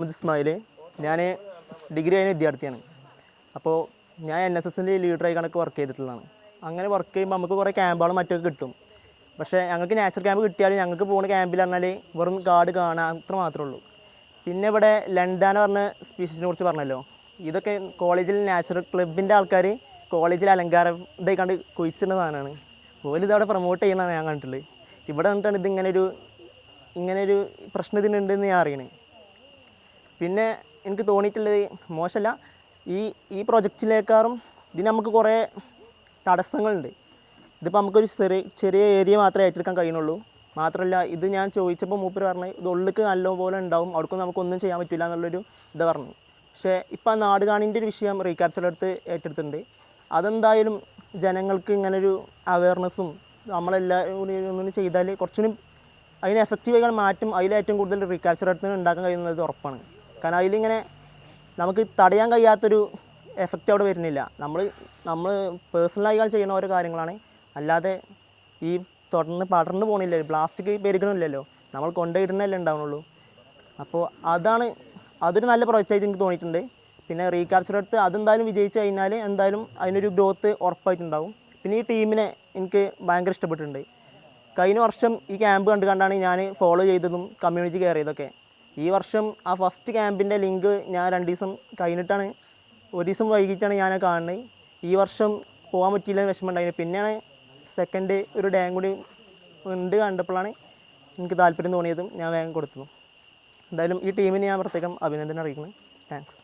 മുഹമ്മദ് ഇസ്മായിൽ. ഞാൻ ഡിഗ്രി കഴിഞ്ഞ വിദ്യാർത്ഥിയാണ്. അപ്പോൾ ഞാൻ NSSൻ്റെ ലീഡറായി കണക്ക് വർക്ക് ചെയ്തിട്ടുള്ളതാണ്. അങ്ങനെ വർക്ക് ചെയ്യുമ്പോൾ നമുക്ക് കുറേ ക്യാമ്പുകളും മറ്റൊക്കെ കിട്ടും. പക്ഷേ ഞങ്ങൾക്ക് നാച്ചുറൽ ക്യാമ്പ് കിട്ടിയാലും ഞങ്ങൾക്ക് പോകുന്ന ക്യാമ്പിൽ പറഞ്ഞാൽ വെറും കാട് കാണാൻ അത്ര മാത്രമേ ഉള്ളൂ. പിന്നെ ഇവിടെ ലണ്ടാന പറഞ്ഞ സ്പീഷീസിനെ കുറിച്ച് പറഞ്ഞല്ലോ, ഇതൊക്കെ കോളേജിൽ നാച്ചുറൽ ക്ലബിൻ്റെ ആൾക്കാർ കോളേജിൽ അലങ്കാരം ഇതായി കണ്ട് കുഴിച്ചിടുന്ന സാധനമാണ്. ഓല് ഇതവിടെ പ്രൊമോട്ട് ചെയ്യുന്നതാണ് ഞാൻ കണ്ടിട്ടുള്ളത്. ഇവിടെ വന്നിട്ടാണ് ഇങ്ങനൊരു പ്രശ്നം ഇതിനുണ്ടെന്ന് ഞാൻ അറിയണത്. പിന്നെ എനിക്ക് തോന്നിയിട്ടുള്ളത് മോശമല്ല, ഈ പ്രൊജക്റ്റിലേക്കാളും ഇതിന് നമുക്ക് കുറേ തടസ്സങ്ങളുണ്ട്. ഇതിപ്പോൾ നമുക്കൊരു ചെറിയ ഏരിയ മാത്രമേ ഏറ്റെടുക്കാൻ കഴിയുന്നുള്ളൂ. മാത്രമല്ല ഇത് ഞാൻ ചോദിച്ചപ്പോൾ മൂപ്പർ പറഞ്ഞ് ഇത് ഉള്ളിലേക്ക് നല്ലപോലെ ഉണ്ടാവും, അവിടേക്കും നമുക്കൊന്നും ചെയ്യാൻ പറ്റില്ല എന്നുള്ളൊരു ഇത് പറഞ്ഞു. പക്ഷേ ഇപ്പോൾ ആ നാടുകാണിൻ്റെ ഒരു വിഷയം റീക്യാപ്ചർ എടുത്ത് ഏറ്റെടുത്തിട്ടുണ്ട്. അതെന്തായാലും ജനങ്ങൾക്ക് ഇങ്ങനൊരു അവയർനെസ്സും നമ്മളെല്ലാവരും ചെയ്താൽ കുറച്ചുകൂടി അതിന് എഫക്റ്റീവായി മാറ്റും. അതിലേറ്റവും കൂടുതൽ റീക്യാപ്ചർ എടുത്ത് ഉണ്ടാക്കാൻ കഴിയുന്നത് ഉറപ്പാണ്. കാരണം അതിലിങ്ങനെ നമുക്ക് തടയാൻ കഴിയാത്തൊരു എഫക്റ്റ് അവിടെ വരുന്നില്ല. നമ്മൾ പേഴ്സണലായി ചെയ്യുന്ന ഓരോ കാര്യങ്ങളാണ്, അല്ലാതെ ഈ പടർന്ന് പോകണില്ലല്ലോ, പ്ലാസ്റ്റിക് പെരുകണില്ലല്ലോ, നമ്മൾ കൊണ്ടുപോയിടുന്നല്ലേ ഉണ്ടാവുന്നുള്ളൂ. അപ്പോൾ അതൊരു നല്ല പ്രോജക്റ്റായിട്ട് എനിക്ക് തോന്നിയിട്ടുണ്ട്. പിന്നെ റീക്യാപ്ചർ എടുത്ത് അതെന്തായാലും വിജയിച്ച് കഴിഞ്ഞാൽ എന്തായാലും അതിനൊരു ഗ്രോത്ത് ഉറപ്പായിട്ടുണ്ടാവും. പിന്നെ ഈ ടീമിനെ എനിക്ക് ഭയങ്കര ഇഷ്ടപ്പെട്ടിട്ടുണ്ട്. കഴിഞ്ഞ വർഷം ഈ ക്യാമ്പ് കണ്ടാണ് ഞാൻ ഫോളോ ചെയ്തതും കമ്മ്യൂണിറ്റി കയറിയതൊക്കെ. ഈ വർഷം ആ ഫസ്റ്റ് ക്യാമ്പിൻ്റെ ലിങ്ക് ഞാൻ 2 ദിവസം കഴിഞ്ഞിട്ടാണ്, 1 ദിവസം വൈകിട്ടാണ് ഞാൻ കാണുന്നത്. ഈ വർഷം പോകാൻ പറ്റിയില്ലെന്ന് വിഷമം ഉണ്ടായിരുന്നു. പിന്നെയാണ് സെക്കൻഡ് ഒരു ഡേയും കൂടി ഉണ്ട് കണ്ടപ്പോഴാണ് എനിക്ക് താല്പര്യം തോന്നിയതും ഞാൻ വേഗം കൊടുത്തതും. എന്തായാലും ഈ ടീമിന് ഞാൻ പ്രത്യേകം അഭിനന്ദനം അറിയിക്കുന്നു. താങ്ക്സ്.